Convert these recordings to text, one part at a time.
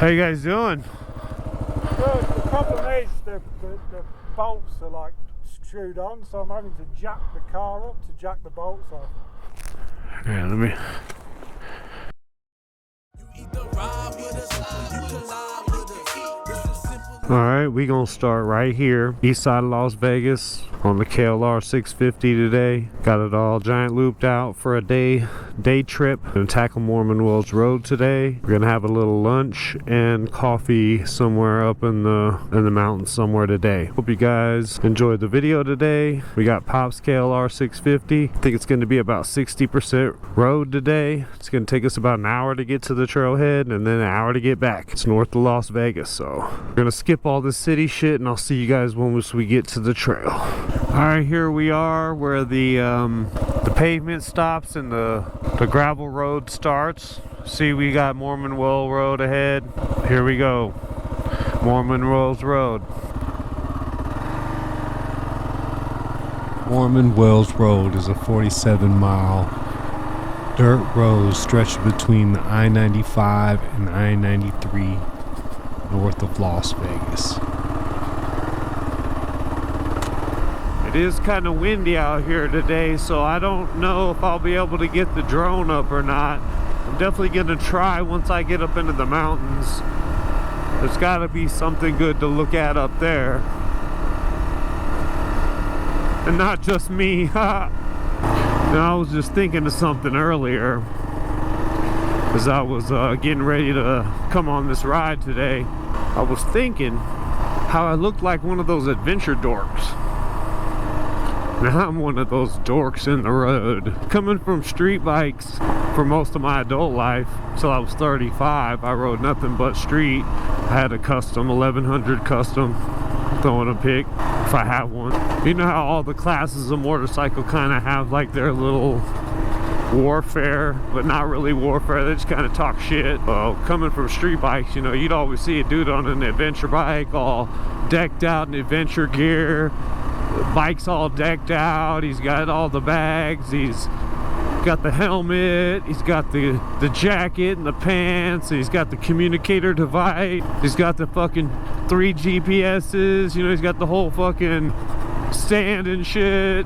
How you guys doing? Good. The problem is the bolts are like screwed on, so I'm having to jack the car up to jack the bolts off. Yeah, let me. Alright, we gonna start right here, east side of Las Vegas, on the KLR 650 today. Got it all giant looped out for a day trip. Gonna tackle Mormon Wells Road today. We're gonna have a little lunch and coffee somewhere up in the mountains somewhere today. Hope you guys enjoyed the video today. We got Pop's KLR 650. I think it's gonna be about 60% road today. It's gonna take us about an hour to get to the trailhead and then an hour to get back. It's north of Las Vegas, so we're gonna skip all this city shit and I'll see you guys once we get to the trail. Alright, here we are where the pavement stops and the gravel road starts. See, we got Mormon Wells Road ahead. Here we go. Mormon Wells Road. Mormon Wells Road is a 47-mile dirt road stretched between the I-95 and the I-93 north of Las Vegas. It is kind of windy out here today, so I don't know if I'll be able to get the drone up or not. I'm definitely gonna try once I get up into the mountains. There's gotta be something good to look at up there. And not just me. Now, I was just thinking of something earlier as I was getting ready to come on this ride today. I was thinking how I looked like one of those adventure dorks. Now I'm one of those dorks in the road. Coming from street bikes for most of my adult life till I was 35, I rode nothing but street. I had a custom 1100 custom, throwing a pick if I have one. You know how all the classes of motorcycle kind of have like their little warfare, but not really warfare. They just kind of talk shit. Well, coming from street bikes, you know, you'd always see a dude on an adventure bike all decked out in adventure gear. The bike's all decked out. He's got all the bags. He's got the helmet. He's got the jacket and the pants. He's got the communicator device. He's got the fucking 3 GPSs. You know, he's got the whole fucking stand and shit.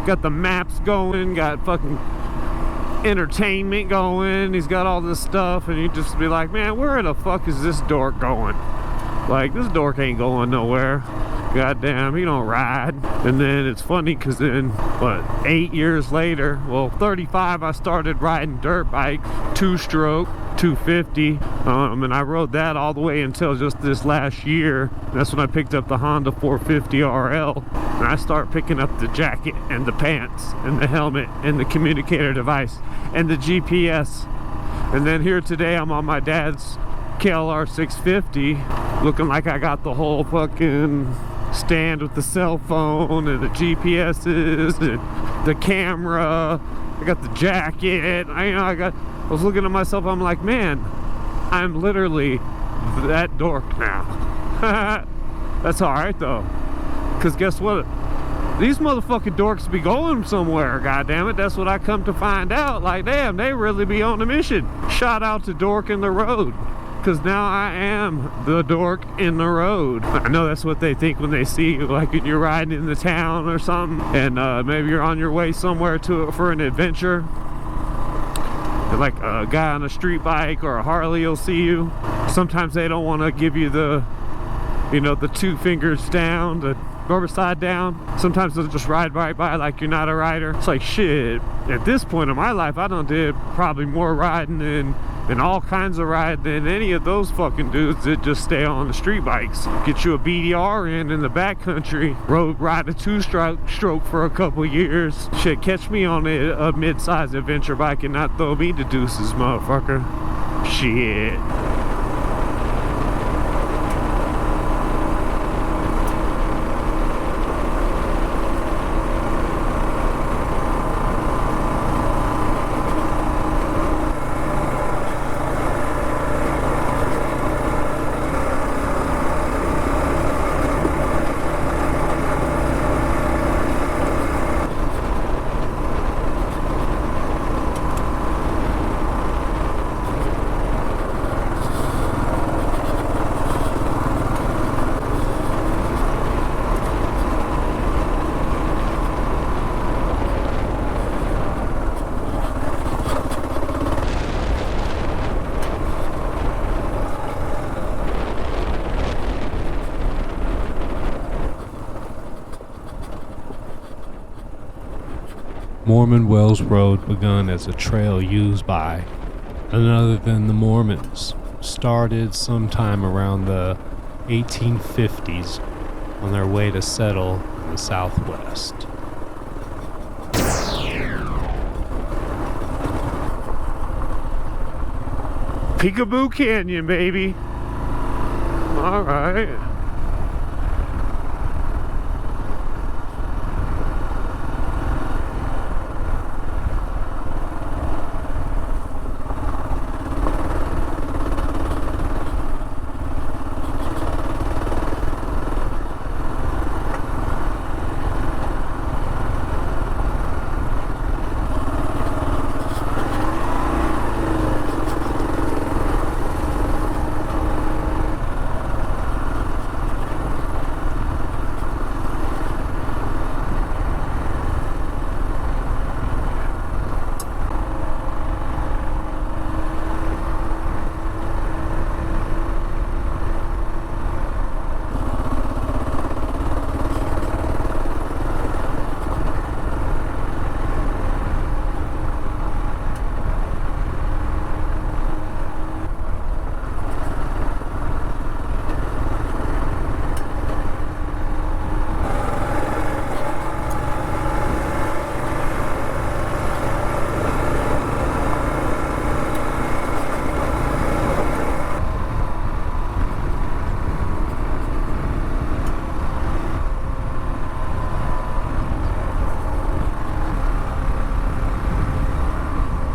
Got the maps going. Got fucking entertainment going. He's got all this stuff, and you just be like, man, where the fuck is this dork going? Like, this dork ain't going nowhere. Goddamn, he don't ride. And then it's funny because then, what, 8 years later, well, 35, I started riding dirt bike, 2-stroke, 250, and I rode that all the way until just this last year. That's when I picked up the Honda 450 RL, and I started picking up the jacket and the pants and the helmet and the communicator device and the GPS. And then here today, I'm on my dad's KLR 650, looking like I got the whole fucking stand with the cell phone and the GPSs and the camera. I got the jacket. I was looking at myself, I'm like, man, I'm literally that dork now. That's alright though, because guess what, these motherfucking dorks be going somewhere, goddammit. That's what I come to find out. Like, damn, they really be on a mission. Shout out to Dork in the Road, because now I am the dork in the road. I know that's what they think when they see you, like when you're riding in the town or something, and maybe you're on your way somewhere for an adventure. Like a guy on a street bike or a Harley will see you. Sometimes they don't want to give you the, you know, the 2 fingers down, the rubber side down. Sometimes they'll just ride right by like you're not a rider. It's like, shit, at this point in my life, I done did probably more riding and all kinds of riding than any of those fucking dudes that just stay on the street bikes. Get you a BDR in the backcountry, ride a 2-stroke for a couple years. Shit, catch me on a mid-sized adventure bike and not throw me to deuces, motherfucker. Shit. Mormon Wells Road begun as a trail used by none other than the Mormons. Started sometime around the 1850s on their way to settle in the Southwest. Peekaboo Canyon, baby. All right.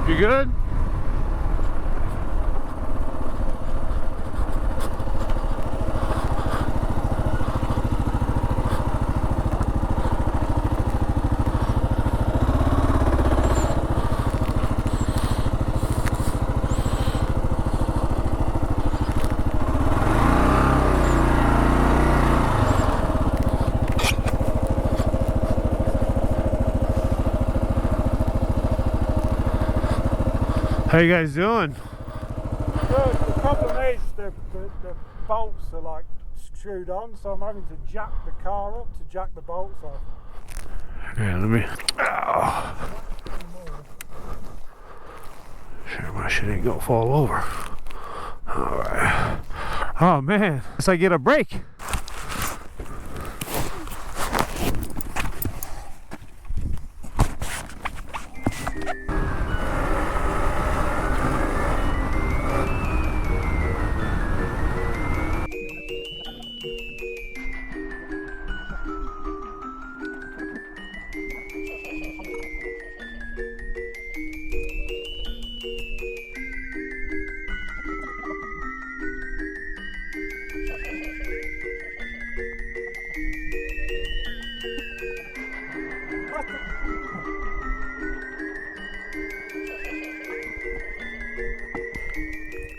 You good? How you guys doing? Good. The problem is the bolts are like screwed on, so I'm having to jack the car up to jack the bolts off. Yeah, let me. Oh. Sure, my shit ain't gonna fall over. All right. Oh man, guess I get a break.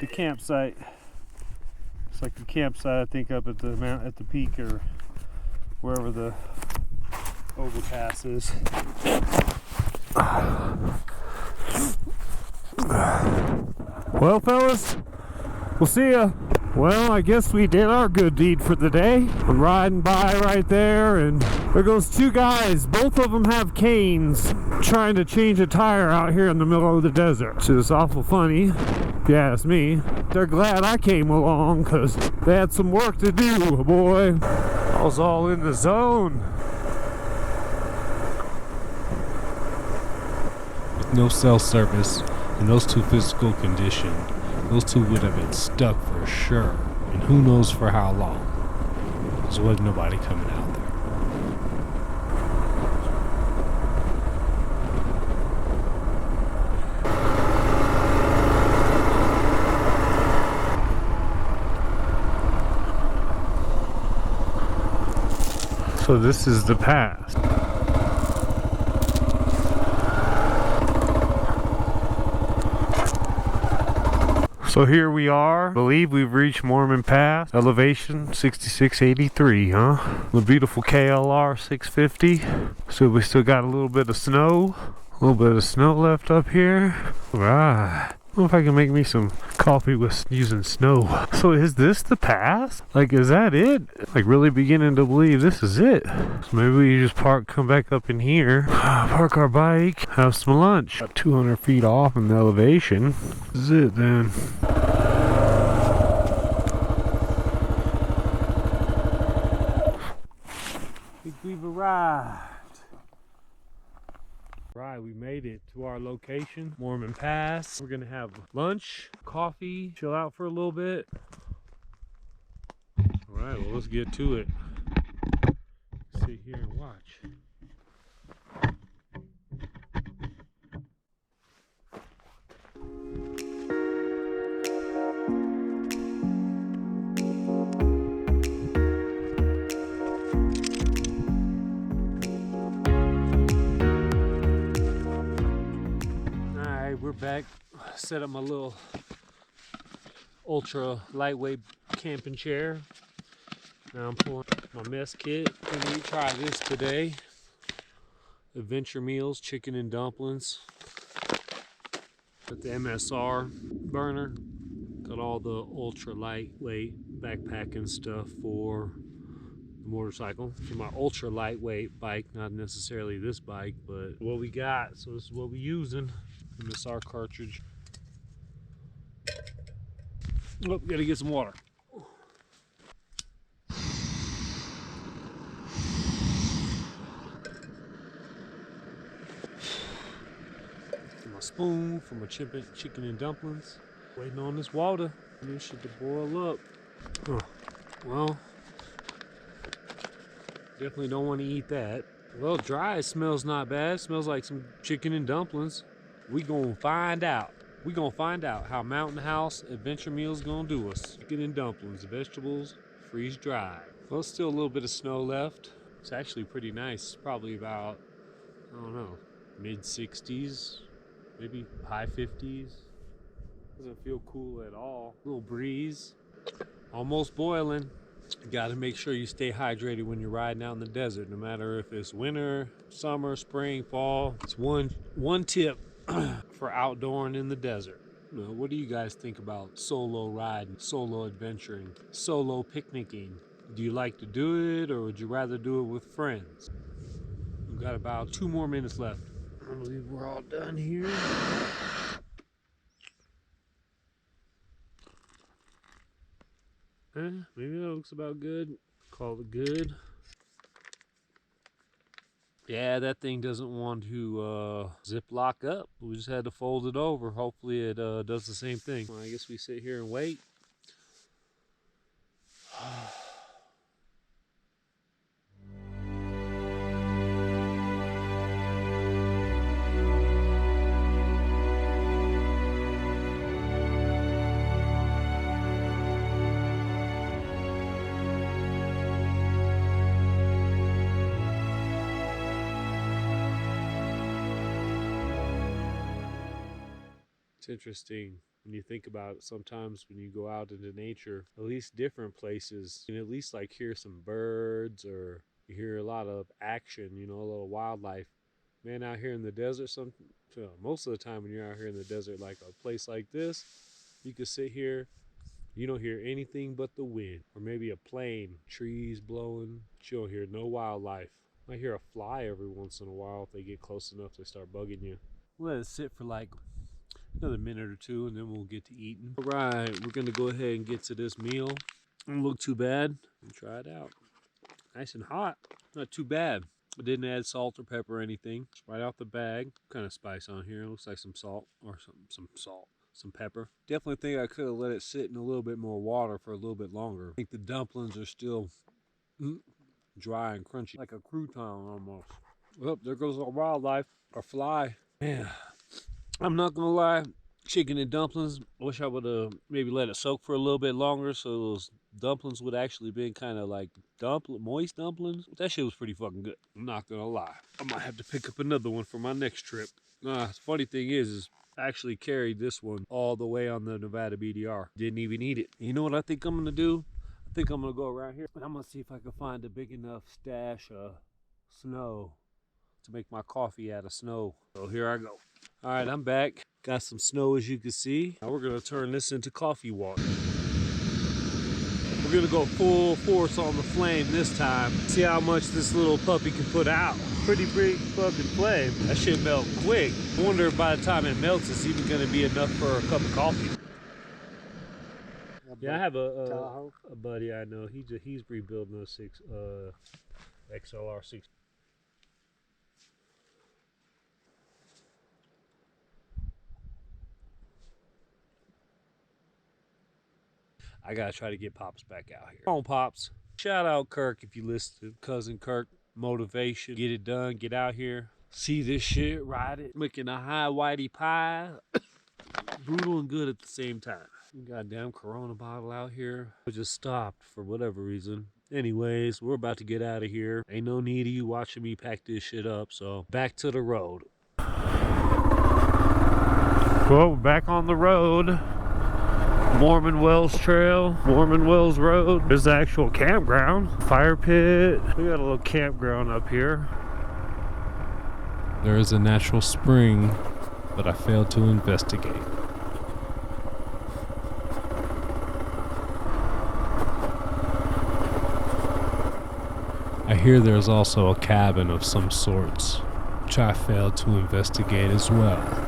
The campsite. It's like the campsite, I think, up at the mount, at the peak, or wherever the overpass is. Well, fellas, we'll see ya. Well, I guess we did our good deed for the day. I'm riding by right there, and there goes two guys. Both of them have canes, trying to change a tire out here in the middle of the desert. Which is awful funny, if you ask me. They're glad I came along, because they had some work to do, boy. I was all in the zone. With no cell service and those two physical condition, those two would have been stuck for sure, and who knows for how long. There wasn't nobody coming out there. So this is the pass. So here we are. I believe we've reached Mormon Pass. Elevation 6683, huh? The beautiful KLR 650. So we still got a little bit of snow. A little bit of snow left up here. All right. know if I can make me some coffee with using snow. So is this the pass? Like, is that it? Like, really beginning to believe this is it. So maybe we just come back up in here, park our bike, have some lunch. About 200 feet off in the elevation. This is it then. I think we've arrived. Right, we made it to our location, Mormon Pass. We're gonna have lunch, coffee, chill out for a little bit. All right, well, let's get to it. Sit here and watch. We're back. Set up my little ultra lightweight camping chair. Now I'm pulling my mess kit. Gonna try this today. Adventure meals, chicken and dumplings. Got the MSR burner. Got all the ultra lightweight backpacking stuff for the motorcycle. For my ultra lightweight bike, not necessarily this bike, but what we got. So this is what we're using. MSR cartridge. Oh, gotta get some water. My spoon for my chicken and dumplings. Waiting on this water. This should boil up. Oh, well, definitely don't want to eat that. Well, dry smells not bad. Smells like some chicken and dumplings. We gonna find out. We gonna find out how Mountain House Adventure Meals gonna do us. Chicken and dumplings, vegetables, freeze dried. Well, still a little bit of snow left. It's actually pretty nice. Probably about, I don't know, mid 60s, maybe high 50s. Doesn't feel cool at all. A little breeze, almost boiling. You gotta make sure you stay hydrated when you're riding out in the desert, no matter if it's winter, summer, spring, fall. It's one tip for outdooring in the desert. You know, what do you guys think about solo riding, solo adventuring, solo picnicking? Do you like to do it, or would you rather do it with friends? We've got about 2 more minutes left. I believe we're all done here. Maybe that looks about good. Call it good. Yeah, that thing doesn't want to zip lock up. We just had to fold it over. Hopefully it does the same thing. Well, I guess we sit here and wait. It's interesting when you think about it. Sometimes when you go out into nature, at least different places, you can at least like hear some birds, or you hear a lot of action, you know, a little wildlife. Man, out here in the desert, most of the time when you're out here in the desert, like a place like this, you can sit here, you don't hear anything but the wind, or maybe a plane, trees blowing, but you don't hear no wildlife. I hear a fly every once in a while. If they get close enough, they start bugging you. Let it sit for like another minute or two, and then we'll get to eating. All right, we're gonna go ahead and get to this meal. Don't look too bad. Try it out. Nice and hot. Not too bad. I didn't add salt or pepper or anything. It's right out the bag. What kind of spice on here? It looks like some salt, or some salt, some pepper. Definitely think I could have let it sit in a little bit more water for a little bit longer. I think the dumplings are still dry and crunchy, like a crouton almost. Well, there goes our wildlife, our fly. Man, I'm not gonna lie, chicken and dumplings, I wish I would have maybe let it soak for a little bit longer, so those dumplings would actually been kind of like moist dumplings. That shit was pretty fucking good. I'm not gonna lie. I might have to pick up another one for my next trip. The funny thing is I actually carried this one all the way on the Nevada BDR. Didn't even eat it. You know what I think I'm gonna do? I think I'm gonna go around here and I'm gonna see if I can find a big enough stash of snow to make my coffee out of snow. So here I go. All right, I'm back. Got some snow, as you can see. Now we're gonna turn this into coffee water. We're gonna go full force on the flame this time. See how much this little puppy can put out. Pretty big fucking flame. That shit melt quick. I wonder if by the time it melts, it's even gonna be enough for a cup of coffee. Yeah, I have a buddy I know. He's rebuilding a XLR 6. I gotta try to get Pops back out here. Come on, Pops. Shout out Kirk if you listen to Cousin Kirk. Motivation. Get it done. Get out here. See this shit. Ride it. Making a high whitey pie. Brutal and good at the same time. Goddamn Corona bottle out here. I just stopped for whatever reason. Anyways, we're about to get out of here. Ain't no need of you watching me pack this shit up. So back to the road. Well, we're back on the road. Mormon Wells Trail, Mormon Wells Road. There's the actual campground, fire pit. We got a little campground up here. There is a natural spring, but I failed to investigate. I hear there's also a cabin of some sorts, which I failed to investigate as well.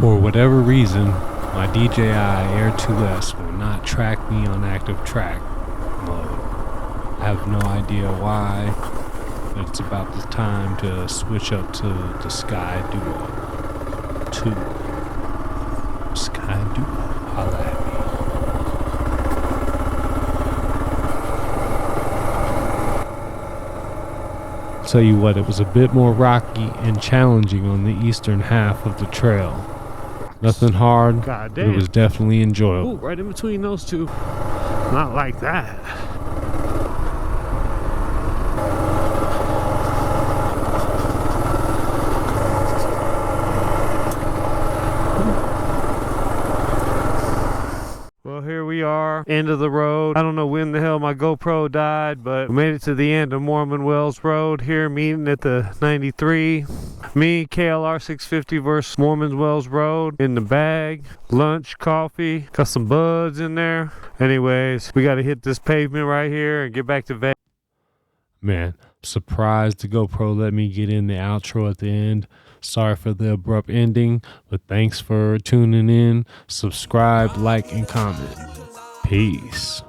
For whatever reason, my DJI Air 2S will not track me on active track mode. I have no idea why, but it's about the time to switch up to the Sky Duo 2. Sky Duo, holla at me. Tell you what, it was a bit more rocky and challenging on the eastern half of the trail. Nothing hard, God but damn. it was definitely enjoyable. Ooh, right in between those two. Not like that. Well, here we are, end of the road. I don't know when the hell my GoPro died, but we made it to the end of Mormon Wells Road here, meeting at the 93. Me, KLR 650 versus Mormon Wells Road in the bag. Lunch, coffee, got some buds in there. Anyways, we got to hit this pavement right here and get back to Vegas. Man, surprised the GoPro let me get in the outro at the end. Sorry for the abrupt ending, but thanks for tuning in. Subscribe, like, and comment. Peace.